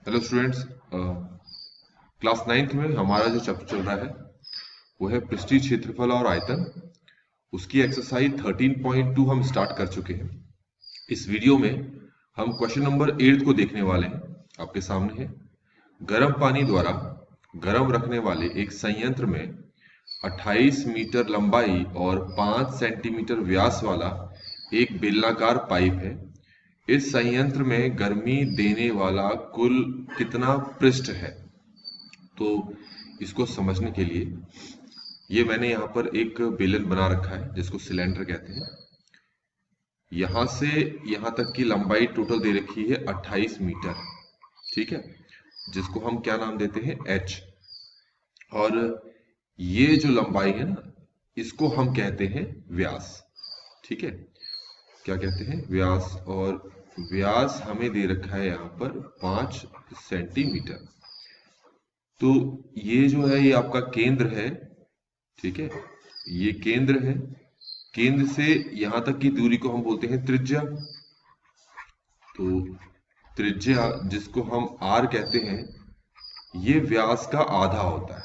Hello students, class 9th में हमारा जो चैप्टर चल रहा है वो है पृष्ठीय क्षेत्रफल और आयतन। उसकी एक्सरसाइज 13.2 हम स्टार्ट कर चुके हैं। इस वीडियो में हम क्वेश्चन नंबर 8 को देखने वाले हैं। आपके सामने है, गर्म पानी द्वारा गर्म रखने वाले एक संयंत्र में 28 मीटर लंबाई और 5 सेंटीमीटर व्यास वाला एक बेलनाकार पाइप है। इस संयंत्र में गर्मी देने वाला कुल कितना पृष्ठ है? तो इसको समझने के लिए ये मैंने यहाँ पर एक बेलन बना रखा है जिसको सिलेंडर कहते हैं। यहाँ से यहाँ तक की लंबाई टोटल दे रखी है 28 मीटर, ठीक है, जिसको हम क्या नाम देते हैं h। और ये जो लंबाई है ना, इसको हम कहते हैं व्यास, ठीक है। क्या कहते हैं? व्यास। और व्यास हमें दे रखा है यहाँ पर 5 सेंटीमीटर। तो ये जो है ये आपका केंद्र है, ठीक है, ये केंद्र है। केंद्र से यहां तक की दूरी को हम बोलते हैं त्रिज्या। तो त्रिज्या, जिसको हम r कहते हैं, ये व्यास का आधा होता है।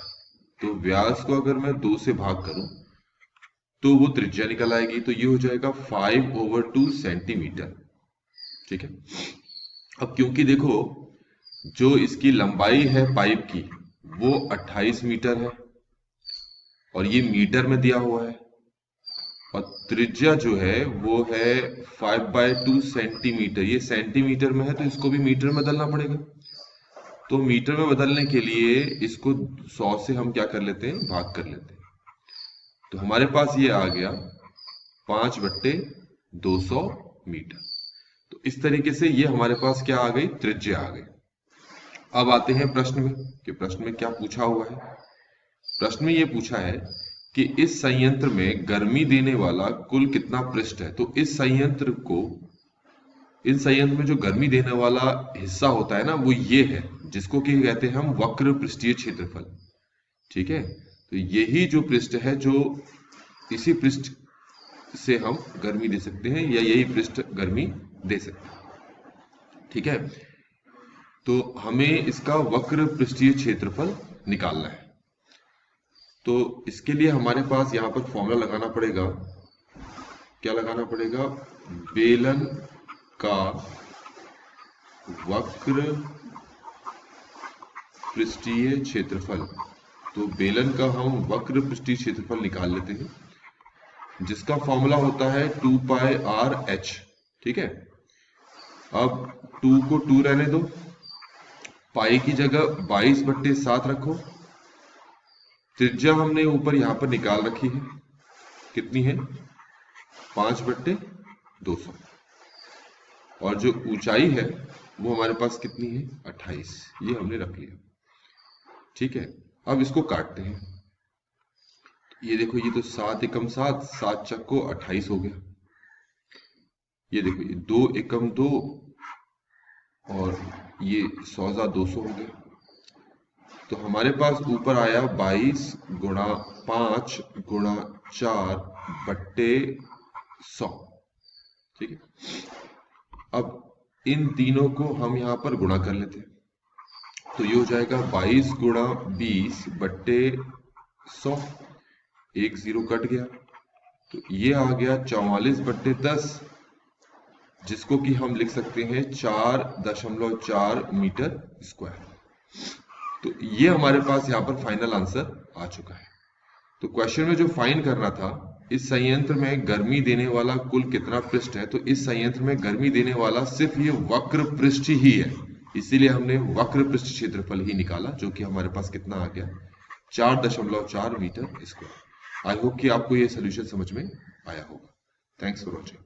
तो व्यास को अगर मैं 2 से भाग करूं तो वो त्रिज्या निकल आएगी। तो ये हो जाएगा 5/2 सेंटीमीटर, ठीक है। अब क्योंकि देखो जो इसकी लंबाई है पाइप की वो 28 मीटर है और ये मीटर में दिया हुआ है, और त्रिज्या जो है वो है 5/2 सेंटीमीटर। ये सेंटीमीटर में है तो इसको भी मीटर में बदलना पड़ेगा। तो मीटर में बदलने के लिए इसको 100 से हम क्या कर लेते हैं, भाग कर लेते हैं। तो हमारे पास ये आ गया 5/200 मीटर। तो इस तरीके से ये हमारे पास क्या आ गई, त्रिज्या आ गई। अब आते हैं प्रश्न में कि प्रश्न में क्या पूछा हुआ है। प्रश्न में ये पूछा है कि इस संयंत्र में गर्मी देने वाला कुल कितना पृष्ठ है। तो इस संयंत्र में जो गर्मी देने वाला हिस्सा होता है ना, वो ये है, जिसको कि कहते हैं हम वक्र पृष्ठीय क्षेत्रफल, ठीक है। तो यही जो पृष्ठ है, जो इसी पृष्ठ से हम गर्मी दे सकते हैं, या यही पृष्ठ गर्मी दे सकते हैं, ठीक है। तो हमें इसका वक्र पृष्ठीय क्षेत्रफल निकालना है। तो इसके लिए हमारे पास यहाँ पर फॉर्मूला लगाना पड़ेगा। क्या लगाना पड़ेगा? बेलन का वक्र पृष्ठीय क्षेत्रफल। तो बेलन का हम वक्र पृष्ठीय क्षेत्रफल निकाल लेते हैं, जिसका फॉर्मूला होता है 2πr/h, ठीक है। अब 2 को 2 रहने दो, पाई की जगह 22/7 रखो। त्रिज्या हमने ऊपर यहां पर निकाल रखी है, कितनी है? 5/200। और जो ऊंचाई है वो हमारे पास कितनी है? 28। ये हमने रख लिया, ठीक है। अब इसको काटते हैं। ये देखो, ये तो 7 एकम 7, 7 चक्को 28 हो गया। ये देखो, ये 2 एकम 2 और ये 100/200 हो गया। तो हमारे पास ऊपर आया 22 गुणा 5 गुणा 4/100, ठीक है। अब इन तीनों को हम यहां पर गुणा कर लेते हैं। तो ये हो जाएगा 22 गुणा 20/100, एक 0 कट गया। तो ये आ गया 44/10, जिसको कि हम लिख सकते हैं 4.4 मीटर स्क्वायर। तो ये हमारे पास यहाँ पर फाइनल आंसर आ चुका है। तो क्वेश्चन में जो फाइंड करना था, इस संयंत्र में गर्मी देने वाला कुल कितना पृष्ठ है, तो इस संयंत्र में गर्मी देने वाला सिर्फ ये वक्र पृष्ठ ही है, इसीलिए हमने वक्र पृष्ठ क्षेत्रफल ही निकाला, जो कि हमारे पास कितना आ गया, 4.4 मीटर स्क्वायर। आई होप कि आपको ये सोल्यूशन समझ में आया होगा। Thanks for watching.